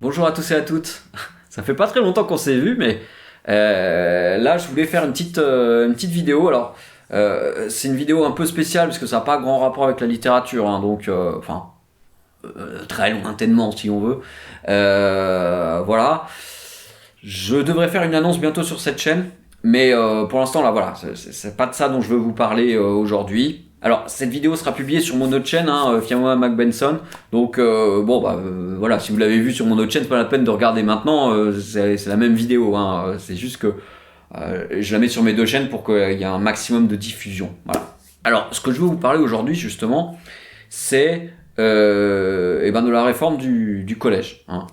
Bonjour à tous et à toutes. Ça fait pas très longtemps qu'on s'est vu, mais là je voulais faire une petite vidéo. Alors c'est une vidéo un peu spéciale parce que ça n'a pas grand rapport avec la littérature, hein, donc très lointainement si on veut. Voilà. Je devrais faire une annonce bientôt sur cette chaîne, mais pour l'instant là voilà, c'est pas de ça dont je veux vous parler aujourd'hui. Alors cette vidéo sera publiée sur mon autre chaîne, hein, Fiamma Mac Benson. Donc voilà, si vous l'avez vu sur mon autre chaîne, c'est pas la peine de regarder maintenant. C'est la même vidéo, hein, c'est juste que je la mets sur mes deux chaînes pour qu'il y ait un maximum de diffusion. Voilà. Alors ce que je veux vous parler aujourd'hui justement, c'est de la réforme du collège. Hein.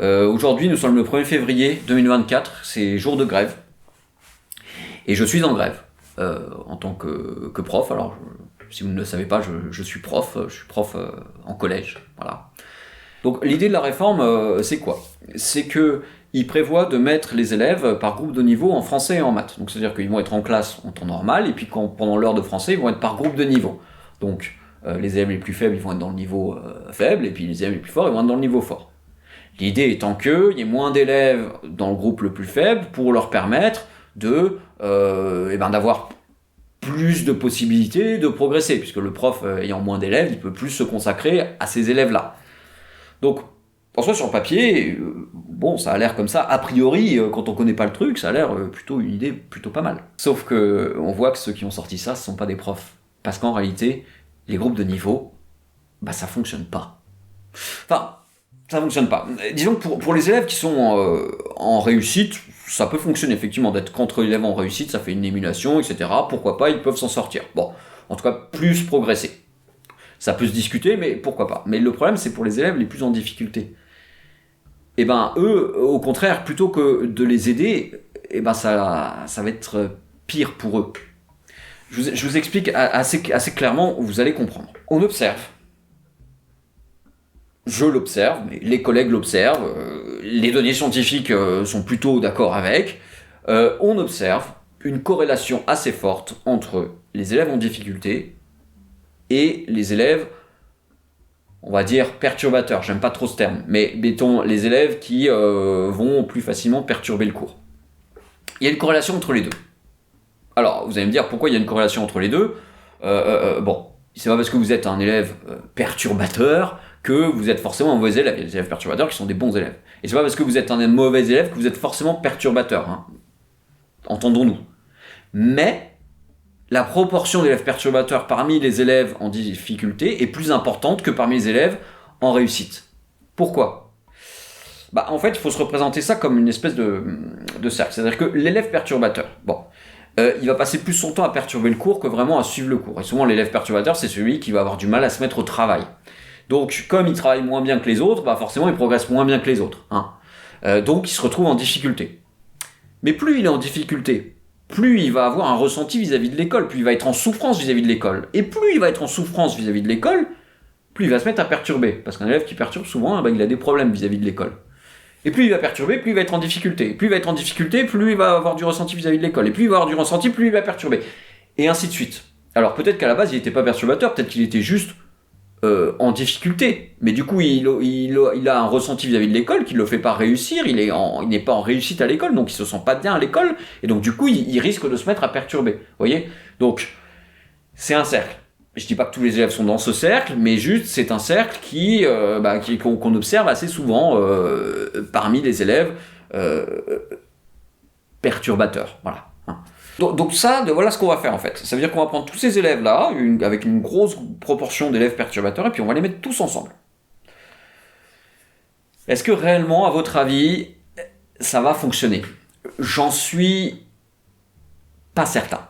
Aujourd'hui, nous sommes le 1er février 2024, c'est jour de grève. Et je suis en grève en tant que prof. Alors, si vous ne le savez pas, je suis prof en collège. Voilà. Donc, l'idée de la réforme, c'est quoi? C'est qu'il prévoit de mettre les élèves par groupe de niveau en français et en maths. Donc, c'est-à-dire qu'ils vont être en classe en temps normal, et puis pendant l'heure de français, ils vont être par groupe de niveau. Donc, les élèves les plus faibles, ils vont être dans le niveau faible, et puis les élèves les plus forts, ils vont être dans le niveau fort. L'idée étant qu'il y ait moins d'élèves dans le groupe le plus faible pour leur permettre d'avoir plus de possibilités de progresser, puisque le prof ayant moins d'élèves, il peut plus se consacrer à ces élèves-là. Donc, en soi, sur le papier, ça a l'air comme ça, a priori, quand on connaît pas le truc, ça a l'air plutôt une idée plutôt pas mal. Sauf que on voit que ceux qui ont sorti ça, ce sont pas des profs. Parce qu'en réalité, les groupes de niveau, ça fonctionne pas. Enfin, ça fonctionne pas. Disons que pour les élèves qui sont en réussite, ça peut fonctionner effectivement, d'être contre l'élève en réussite, ça fait une émulation, etc. Pourquoi pas, ils peuvent s'en sortir. Bon, en tout cas, plus progresser. Ça peut se discuter, mais pourquoi pas. Mais le problème, c'est pour les élèves les plus en difficulté. Eux, au contraire, plutôt que de les aider, ça va être pire pour eux. Je vous explique assez clairement, vous allez comprendre. On observe. Je l'observe, mais les collègues l'observent, les données scientifiques sont plutôt d'accord avec. On observe une corrélation assez forte entre les élèves en difficulté et les élèves, on va dire, perturbateurs. J'aime pas trop ce terme, mais mettons les élèves qui vont plus facilement perturber le cours. Il y a une corrélation entre les deux. Alors, vous allez me dire pourquoi il y a une corrélation entre les deux. C'est pas parce que vous êtes un élève perturbateur que vous êtes forcément un mauvais élève. Il y a des élèves perturbateurs qui sont des bons élèves. Et c'est pas parce que vous êtes un mauvais élève que vous êtes forcément perturbateur. Hein. Entendons-nous. Mais la proportion d'élèves perturbateurs parmi les élèves en difficulté est plus importante que parmi les élèves en réussite. Pourquoi ? En fait, il faut se représenter ça comme une espèce de cercle. C'est-à-dire que l'élève perturbateur, il va passer plus son temps à perturber le cours que vraiment à suivre le cours. Et souvent, l'élève perturbateur, c'est celui qui va avoir du mal à se mettre au travail. Donc, comme il travaille moins bien que les autres, forcément, il progresse moins bien que les autres. Hein. Donc, il se retrouve en difficulté. Mais plus il est en difficulté, plus il va avoir un ressenti vis-à-vis de l'école, plus il va être en souffrance vis-à-vis de l'école. Et plus il va être en souffrance vis-à-vis de l'école, plus il va se mettre à perturber. Parce qu'un élève qui perturbe souvent, il a des problèmes vis-à-vis de l'école. Et plus il va perturber, plus il va être en difficulté. Plus il va être en difficulté, plus il va avoir du ressenti vis-à-vis de l'école. Et plus il va avoir du ressenti, plus il va perturber. Et ainsi de suite. Alors peut-être qu'à la base, il n'était pas perturbateur, peut-être qu'il était juste en difficulté. Mais du coup, il a un ressenti vis-à-vis de l'école qui ne le fait pas réussir. Il n'est pas en réussite à l'école, donc il ne se sent pas bien à l'école. Et donc du coup, il risque de se mettre à perturber. Vous voyez ? Donc, c'est un cercle. Je dis pas que tous les élèves sont dans ce cercle, mais juste c'est un cercle qu'on observe assez souvent parmi les élèves perturbateurs. Voilà. Donc voilà ce qu'on va faire en fait. Ça veut dire qu'on va prendre tous ces élèves-là, avec une grosse proportion d'élèves perturbateurs, et puis on va les mettre tous ensemble. Est-ce que réellement, à votre avis, ça va fonctionner ? J'en suis pas certain.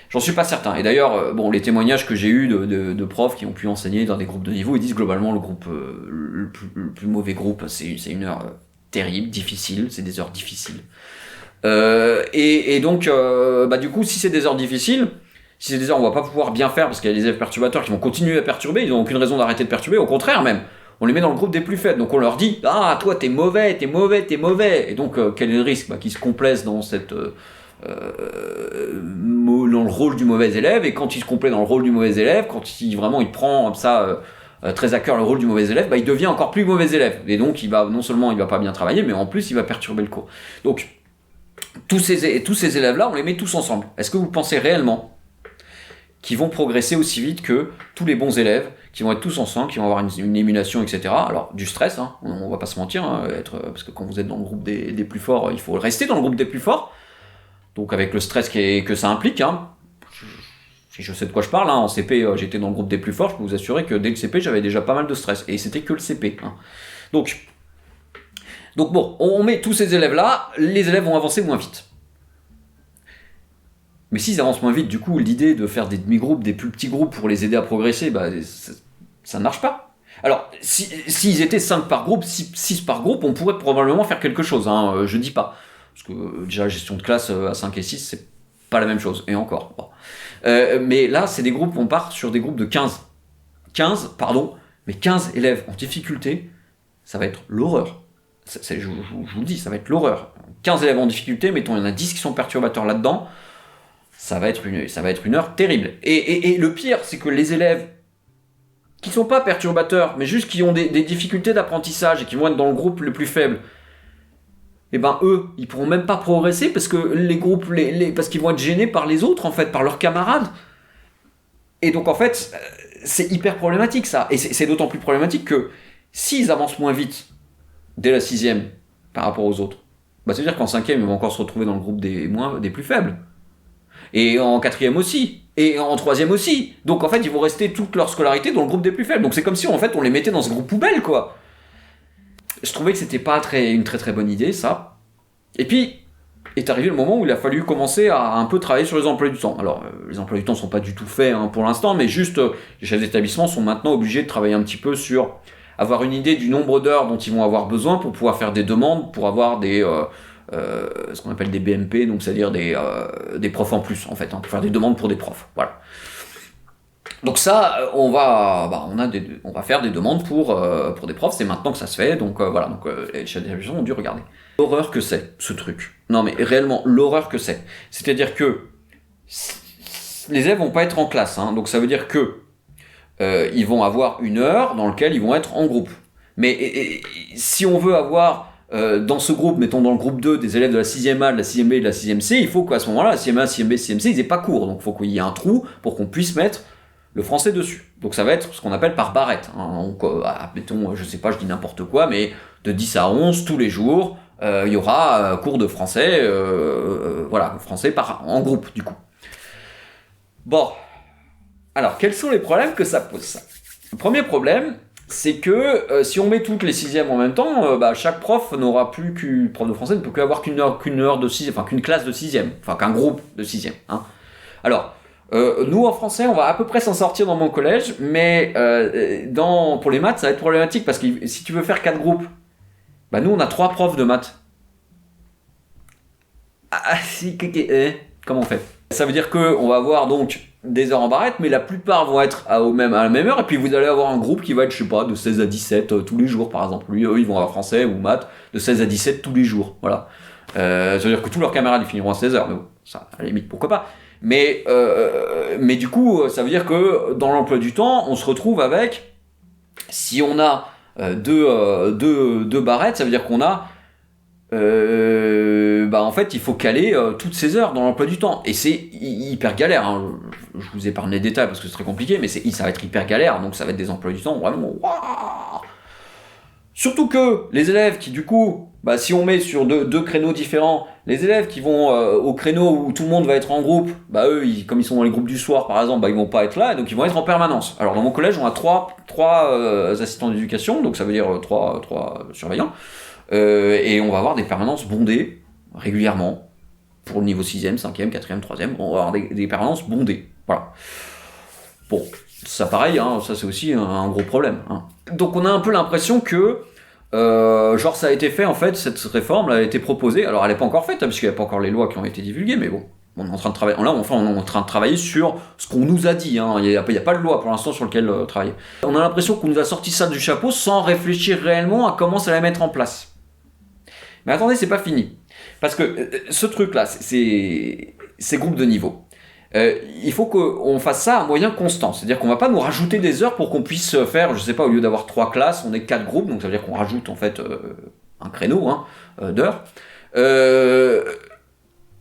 J'en suis pas certain. Et d'ailleurs, les témoignages que j'ai eus de profs qui ont pu enseigner dans des groupes de niveau, ils disent globalement le groupe, le plus mauvais groupe, c'est une heure terrible, difficile, c'est des heures difficiles. Du coup, si c'est des heures difficiles, si c'est des heures où on va pas pouvoir bien faire parce qu'il y a des élèves perturbateurs qui vont continuer à perturber, ils n'ont aucune raison d'arrêter de perturber, au contraire même. On les met dans le groupe des plus faibles, donc on leur dit « Ah, toi t'es mauvais !» Et donc, quel est le risque ? Qu'ils se complaisent dans dans le rôle du mauvais élève, et quand il se complaît dans le rôle du mauvais élève, quand il prend ça très à cœur le rôle du mauvais élève, il devient encore plus mauvais élève. Et donc, non seulement il va pas bien travailler, mais en plus, il va perturber le cours. Donc, tous ces élèves-là, on les met tous ensemble. Est-ce que vous pensez réellement qu'ils vont progresser aussi vite que tous les bons élèves, qui vont être tous ensemble, qui vont avoir une émulation, etc. Alors, du stress, hein, on va pas se mentir, hein, parce que quand vous êtes dans le groupe des plus forts, il faut rester dans le groupe des plus forts. Donc, avec le stress que ça implique, hein, si je sais de quoi je parle, hein, en CP, j'étais dans le groupe des plus forts, je peux vous assurer que dès le CP, j'avais déjà pas mal de stress. Et c'était que le CP. Hein. Donc bon, on met tous ces élèves-là, les élèves vont avancer moins vite. Mais s'ils avancent moins vite, du coup, l'idée de faire des demi-groupes, des plus petits groupes pour les aider à progresser, ça ne marche pas. Alors, s'ils étaient 5 par groupe, 6 par groupe, on pourrait probablement faire quelque chose, hein, je dis pas. Parce que déjà, la gestion de classe à 5 et 6, c'est pas la même chose, et encore. Bon. Mais là, c'est des groupes, on part sur des groupes de 15. 15 élèves en difficulté, ça va être l'horreur. Je vous le dis, ça va être l'horreur. 15 élèves en difficulté, mettons, il y en a 10 qui sont perturbateurs là-dedans, ça va être une heure terrible. Et le pire, c'est que les élèves qui sont pas perturbateurs, mais juste qui ont des difficultés d'apprentissage et qui vont être dans le groupe le plus faible, et ben eux, ils pourront même pas progresser parce que les groupes, parce qu'ils vont être gênés par les autres, en fait, par leurs camarades. Et donc, en fait, c'est hyper problématique, ça. Et c'est d'autant plus problématique que s'ils avancent moins vite dès la 6e par rapport aux autres, ça veut dire qu'en 5e, ils vont encore se retrouver dans le groupe des plus faibles. Et en 4e aussi. Et en 3e aussi. Donc, en fait, ils vont rester toute leur scolarité dans le groupe des plus faibles. Donc, c'est comme si, en fait, on les mettait dans ce groupe poubelle, quoi. Je trouvais que c'était pas une très très bonne idée, ça. Et puis, est arrivé le moment où il a fallu commencer à un peu travailler sur les emplois du temps. Alors, les emplois du temps sont pas du tout faits pour l'instant, mais juste, les chefs d'établissement sont maintenant obligés de travailler un petit peu sur avoir une idée du nombre d'heures dont ils vont avoir besoin pour pouvoir faire des demandes, pour avoir ce qu'on appelle des BMP, donc c'est-à-dire des profs en plus, en fait, pour faire des demandes pour des profs. Voilà. Donc ça, on va faire des demandes pour des profs, c'est maintenant que ça se fait, donc voilà, les chefs d'établissement ont dû regarder. L'horreur que c'est, ce truc. Non mais réellement, l'horreur que c'est. C'est-à-dire que les élèves vont pas être en classe, hein, donc ça veut dire que ils vont avoir une heure dans laquelle ils vont être en groupe. Mais si on veut avoir dans ce groupe, mettons dans le groupe 2, des élèves de la 6e A, de la 6e B et de la 6e C, il faut qu'à ce moment-là, la 6e A, 6e B, 6e C, ils aient pas cours, donc il faut qu'il y ait un trou pour qu'on puisse mettre le français dessus. Donc ça va être ce qu'on appelle par barrette. Hein. Donc, mettons, je sais pas, je dis n'importe quoi, mais de 10 à 11, tous les jours, il y aura cours de français, français en groupe, du coup. Bon. Alors, quels sont les problèmes que ça pose, ça ? Le premier problème, c'est que si on met toutes les 6e en même temps, chaque prof n'aura plus prof de français ne peut qu'avoir qu'une heure de 6e, enfin qu'une classe de 6e, enfin qu'un groupe de 6e. Hein. Alors, nous en français, on va à peu près s'en sortir dans mon collège, mais pour les maths, ça va être problématique parce que si tu veux faire 4 groupes, nous on a 3 profs de maths. Comment on fait ? Ça veut dire qu'on va avoir donc des heures en barrette, mais la plupart vont être à la même heure, et puis vous allez avoir un groupe qui va être, je sais pas, de 16 à 17 tous les jours, par exemple. Eux, ils vont avoir français ou maths de 16 à 17 tous les jours, voilà. Ça veut dire que tous leurs camarades, ils finiront à 16 heures, mais bon, ça, à la limite, pourquoi pas. Mais du coup, ça veut dire que dans l'emploi du temps, on se retrouve avec, si on a deux barrettes, ça veut dire qu'on a en fait il faut caler toutes ces heures dans l'emploi du temps et c'est hyper galère, hein. Je vous épargne les détails parce que c'est très compliqué, mais ça va être hyper galère, donc ça va être des emplois du temps vraiment waouh. Surtout que les élèves qui du coup si on met sur deux créneaux différents, les élèves qui vont au créneau où tout le monde va être en groupe, eux comme ils sont dans les groupes du soir par exemple, ils vont pas être là, et donc ils vont être en permanence. Alors dans mon collège on a trois assistants d'éducation, donc ça veut dire trois surveillants. Et on va avoir des permanences bondées régulièrement pour le niveau 6e, 5e, 4e, 3e, on va avoir des permanences bondées. Voilà. Bon, ça pareil, hein, ça c'est aussi un gros problème. Hein. Donc on a un peu l'impression que ça a été fait en fait, cette réforme a été proposée, alors elle n'est pas encore faite, hein, puisqu'il n'y a pas encore les lois qui ont été divulguées, mais bon, on est en train de travailler, on est en train de travailler sur ce qu'on nous a dit, hein. Il n'y a pas de loi pour l'instant sur lequel travailler. On a l'impression qu'on nous a sorti ça du chapeau sans réfléchir réellement à comment ça allait mettre en place. Mais attendez, c'est pas fini. Parce que ce truc-là, ces groupes de niveau, il faut qu'on fasse ça à moyen constant. C'est-à-dire qu'on va pas nous rajouter des heures pour qu'on puisse faire, je sais pas, au lieu d'avoir 3 classes, on est 4 groupes, donc ça veut dire qu'on rajoute en fait un créneau d'heures.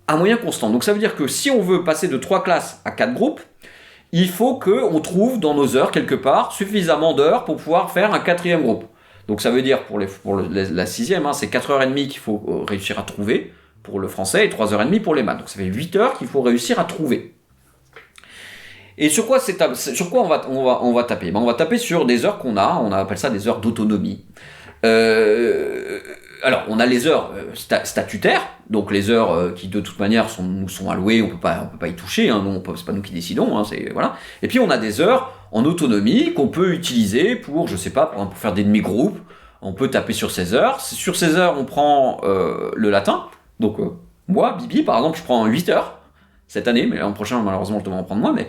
À moyen constant. Donc ça veut dire que si on veut passer de 3 classes à 4 groupes, il faut qu'on trouve dans nos heures, quelque part, suffisamment d'heures pour pouvoir faire un 4e groupe. Donc ça veut dire pour la 6e, c'est 4h30 qu'il faut réussir à trouver pour le français et 3h30 pour les maths. Donc ça fait 8 heures qu'il faut réussir à trouver. Et sur quoi on va taper? On va taper sur des heures qu'on a, on appelle ça des heures d'autonomie. Alors, on a les heures statutaires, donc les heures qui de toute manière nous sont allouées, on peut pas y toucher, c'est pas nous qui décidons, voilà. Et puis on a des heures en autonomie qu'on peut utiliser pour, je sais pas, pour faire des demi-groupes, on peut taper sur ces heures. Sur ces heures, on prend le latin, donc moi, Bibi, par exemple, je prends 8 heures cette année, mais l'an prochain, malheureusement, je devrais en prendre moins, mais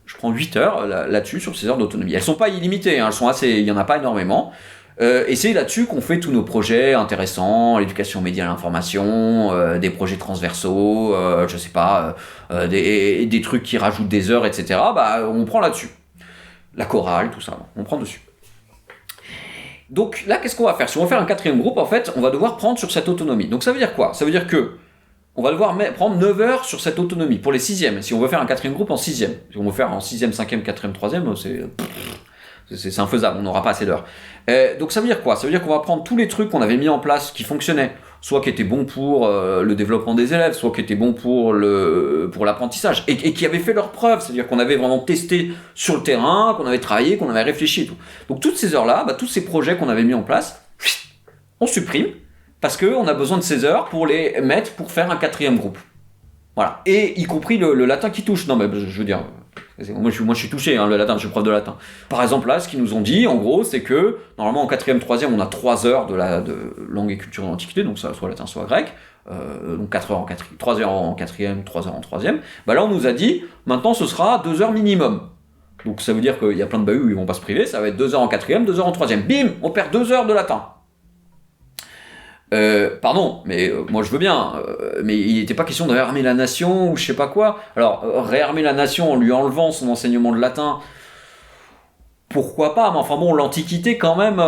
je prends 8 heures là-dessus, sur ces heures d'autonomie. Elles sont pas illimitées, elles sont il y en a pas énormément. Et c'est là-dessus qu'on fait tous nos projets intéressants, l'éducation média à l'information, des projets transversaux, je sais pas, des trucs qui rajoutent des heures, etc. On prend là-dessus. La chorale, tout ça, on prend dessus. Donc là, qu'est-ce qu'on va faire? Si on veut faire un 4e groupe, en fait, on va devoir prendre sur cette autonomie. Donc ça veut dire quoi? Ça veut dire que on va devoir prendre 9 heures sur cette autonomie pour les 6e. Si on veut faire un 4e groupe en 6e. Si on veut faire en 6e, 5e, 4e, 3e, c'est infaisable, on n'aura pas assez d'heures. Donc ça veut dire quoi? Ça veut dire qu'on va prendre tous les trucs qu'on avait mis en place qui fonctionnaient, soit qui étaient bons pour le développement des élèves, soit qui étaient bons pour l'apprentissage, et qui avaient fait leurs preuves, c'est-à-dire qu'on avait vraiment testé sur le terrain, qu'on avait travaillé, qu'on avait réfléchi et tout. Donc toutes ces heures-là, tous ces projets qu'on avait mis en place, on supprime, parce qu'on a besoin de ces heures pour les mettre pour faire un 4e groupe. Voilà. Et y compris le latin qui touche. Non mais je veux dire... Moi je suis touché, le latin, je suis prof de latin. Par exemple là, ce qu'ils nous ont dit, en gros, c'est que normalement en 4e, 3e, on a 3 heures de langue et culture de l'Antiquité, donc ça soit latin, soit grec, donc 4 heures 3 heures en 4e, 3 heures en 3e. Là on nous a dit, maintenant ce sera 2 heures minimum. Donc ça veut dire qu'il y a plein de bahuts où ils vont pas se priver, ça va être 2 heures en 4e, 2 heures en 3e. Bim, on perd 2 heures de latin. Pardon, mais moi je veux bien, mais il n'était pas question de réarmer la nation ou je sais pas quoi. Alors, réarmer la nation en lui enlevant son enseignement de latin, pourquoi pas, mais enfin bon, l'Antiquité quand même,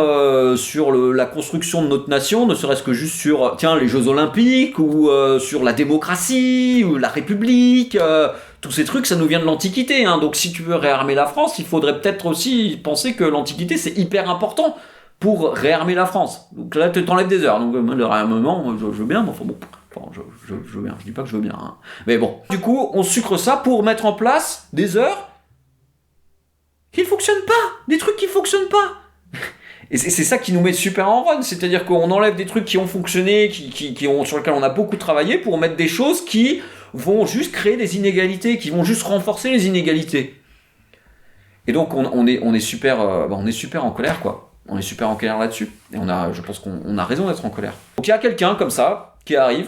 sur la construction de notre nation, ne serait-ce que juste sur, les Jeux Olympiques, ou sur la démocratie, ou la République, tous ces trucs, ça nous vient de l'Antiquité, donc si tu veux réarmer la France, il faudrait peut-être aussi penser que l'Antiquité c'est hyper important pour réarmer la France. Donc là, tu t'enlèves des heures. Donc le réarmement, je veux bien, mais enfin bon, je veux bien. Je dis pas que je veux bien. Mais bon. Du coup, on sucre ça pour mettre en place des heures qui ne fonctionnent pas. Des trucs qui ne fonctionnent pas. Et c'est ça qui nous met super en run. C'est-à-dire qu'on enlève des trucs qui ont fonctionné, sur lesquels on a beaucoup travaillé, pour mettre des choses qui vont juste créer des inégalités, qui vont juste renforcer les inégalités. Et donc, on est super en colère, quoi. On est super en colère là-dessus. Et je pense qu'on a raison d'être en colère. Donc il y a quelqu'un comme ça qui arrive,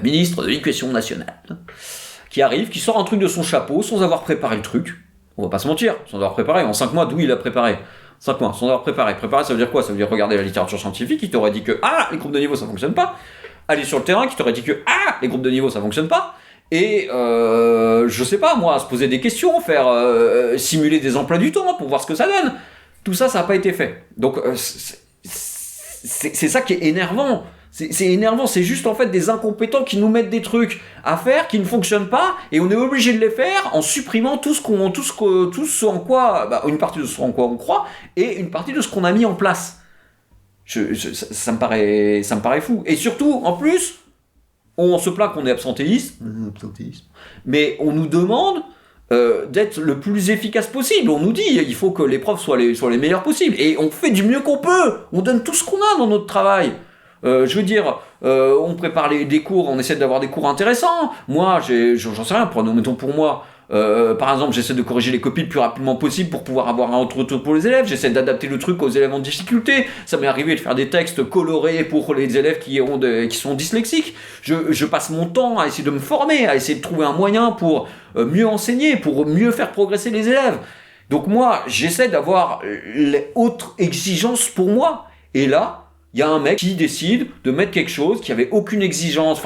ministre de l'Éducation nationale, qui sort un truc de son chapeau sans avoir préparé le truc. On va pas se mentir, sans avoir préparé. En 5 mois, d'où il a préparé? 5 mois, sans avoir préparé. Préparer, ça veut dire quoi? Ça veut dire regarder la littérature scientifique qui t'aurait dit que les groupes de niveau ça fonctionne pas. Aller sur le terrain qui t'aurait dit que les groupes de niveau ça fonctionne pas. Et je sais pas moi, se poser des questions, faire simuler des emplois du temps pour voir ce que ça donne. Tout ça, ça n'a pas été fait. Donc, c'est ça qui est énervant. C'est énervant, c'est juste en fait des incompétents qui nous mettent des trucs à faire qui ne fonctionnent pas, et on est obligé de les faire en supprimant tout ce en quoi, une partie de ce en quoi on croit, et une partie de ce qu'on a mis en place. Ça me paraît fou. Et surtout, en plus, on se plaint qu'on est absentéiste, mais on nous demande d'être le plus efficace possible. On nous dit il faut que les profs soient les meilleurs possibles, et on fait du mieux qu'on peut, on donne tout ce qu'on a dans notre travail. Je veux dire, on prépare des cours, on essaie d'avoir des cours intéressants. Moi, j'en sais rien, mettons pour moi, par exemple, j'essaie de corriger les copies le plus rapidement possible pour pouvoir avoir un autre retour pour les élèves. J'essaie d'adapter le truc aux élèves en difficulté. Ça m'est arrivé de faire des textes colorés pour les élèves qui sont dyslexiques. Je passe mon temps à essayer de me former, à essayer de trouver un moyen pour mieux enseigner, pour mieux faire progresser les élèves. Donc moi, j'essaie d'avoir les autres exigences pour moi. Et là, il y a un mec qui décide de mettre quelque chose qui avait aucune exigence,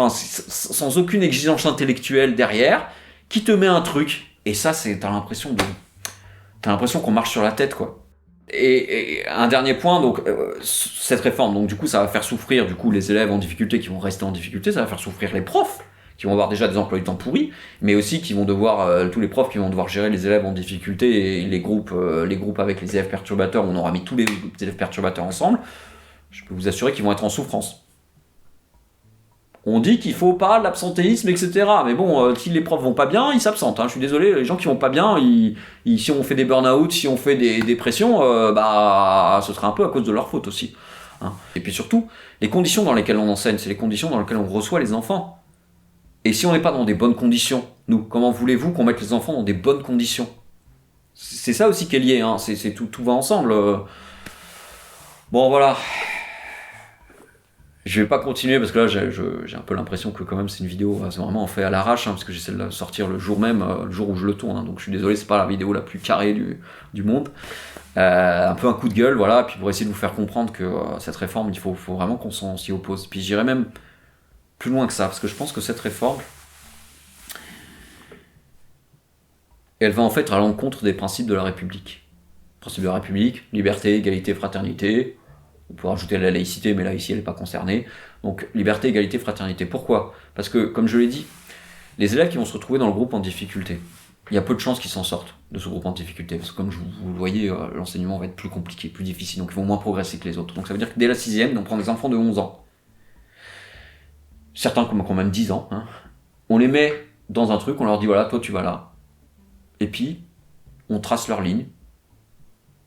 sans aucune exigence intellectuelle derrière, qui te met un truc, et ça, t'as l'impression qu'on marche sur la tête, quoi. Et un dernier point, donc cette réforme, donc du coup ça va faire souffrir du coup les élèves en difficulté qui vont rester en difficulté, ça va faire souffrir les profs qui vont avoir déjà des emplois du temps pourris, mais aussi qui vont devoir tous les profs qui vont devoir gérer les élèves en difficulté et les groupes avec les élèves perturbateurs, on aura mis tous les élèves perturbateurs ensemble. Je peux vous assurer qu'ils vont être en souffrance. On dit qu'il faut pas l'absentéisme, etc. Mais bon, si les profs vont pas bien, ils s'absentent. Hein. Je suis désolé, les gens qui vont pas bien, si on fait des burn-out, si on fait des dépressions, ce sera un peu à cause de leur faute aussi. Hein. Et puis surtout, les conditions dans lesquelles on enseigne, c'est les conditions dans lesquelles on reçoit les enfants. Et si on n'est pas dans des bonnes conditions, nous, comment voulez-vous qu'on mette les enfants dans des bonnes conditions? C'est ça aussi qui est lié, hein. Tout va ensemble. Bon, voilà. Je vais pas continuer parce que là j'ai un peu l'impression que quand même c'est une vidéo c'est vraiment fait à l'arrache, hein, parce que j'essaie de la sortir le jour même, le jour où je le tourne, hein, donc je suis désolé, c'est pas la vidéo la plus carrée du monde. Un peu un coup de gueule, voilà, puis pour essayer de vous faire comprendre que cette réforme, il faut vraiment qu'on s'y oppose. Puis j'irai même plus loin que ça, parce que je pense que cette réforme, elle va en fait à l'encontre des principes de la République. Principes de la République, liberté, égalité, fraternité. On peut rajouter la laïcité, mais là, ici, elle n'est pas concernée. Donc, liberté, égalité, fraternité. Pourquoi? Parce que, comme je l'ai dit, les élèves qui vont se retrouver dans le groupe en difficulté, il y a peu de chances qu'ils s'en sortent de ce groupe en difficulté. Parce que, comme vous le voyez, l'enseignement va être plus compliqué, plus difficile. Donc, ils vont moins progresser que les autres. Donc, ça veut dire que dès la 6e, on prend des enfants de 11 ans. Certains qui ont même 10 ans. Hein, on les met dans un truc, on leur dit, voilà, toi, tu vas là. Et puis, on trace leur ligne.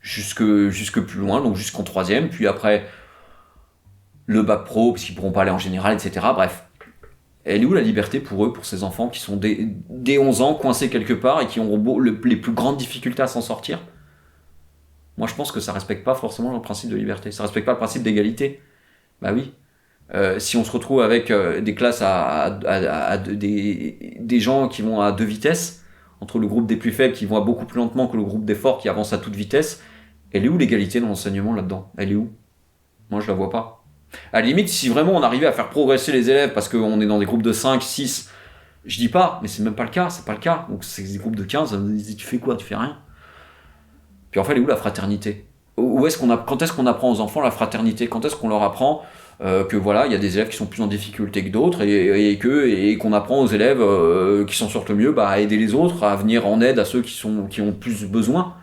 Jusque plus loin, donc jusqu'en 3e, puis après le bac pro, parce qu'ils pourront pas aller en général, etc. Bref, elle est où la liberté pour eux, pour ces enfants qui sont dès 11 ans coincés quelque part et qui ont les plus grandes difficultés à s'en sortir? Moi je pense que ça respecte pas forcément le principe de liberté, ça respecte pas le principe d'égalité. Bah oui. Si on se retrouve avec des classes des gens qui vont à 2 vitesses, entre le groupe des plus faibles qui vont beaucoup plus lentement que le groupe des forts qui avance à toute vitesse, elle est où l'égalité dans l'enseignement là-dedans? Elle est où? Moi, je la vois pas. À la limite, si vraiment on arrivait à faire progresser les élèves parce qu'on est dans des groupes de 5, 6, je dis pas, mais c'est même pas le cas, c'est pas le cas. Donc c'est des groupes de 15, tu fais quoi? Tu fais rien. Puis en fait, elle est où la fraternité? Quand est-ce qu'on apprend aux enfants la fraternité? Quand est-ce qu'on leur apprend que voilà, il y a des élèves qui sont plus en difficulté que d'autres et qu'on apprend aux élèves qui s'en sortent le mieux à aider les autres, à venir en aide à ceux qui ont plus besoin?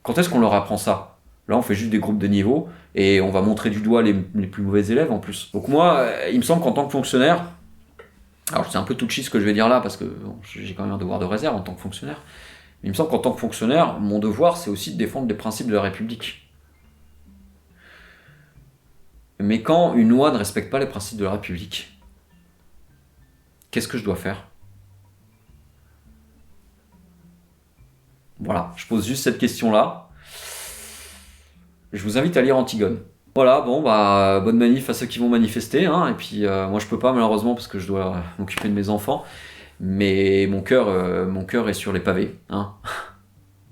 Quand est-ce qu'on leur apprend ça? Là, on fait juste des groupes de niveau et on va montrer du doigt les plus mauvais élèves en plus. Donc moi, il me semble qu'en tant que fonctionnaire, alors c'est un peu touchy ce que je vais dire là parce que j'ai quand même un devoir de réserve en tant que fonctionnaire, mais il me semble qu'en tant que fonctionnaire, mon devoir c'est aussi de défendre les principes de la République. Mais quand une loi ne respecte pas les principes de la République, qu'est-ce que je dois faire? Voilà, je pose juste cette question-là. Je vous invite à lire Antigone. Voilà, bon, bonne manif à ceux qui vont manifester, hein, et puis moi je peux pas malheureusement parce que je dois m'occuper de mes enfants, mais mon cœur est sur les pavés, hein.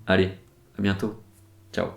Allez, à bientôt, ciao.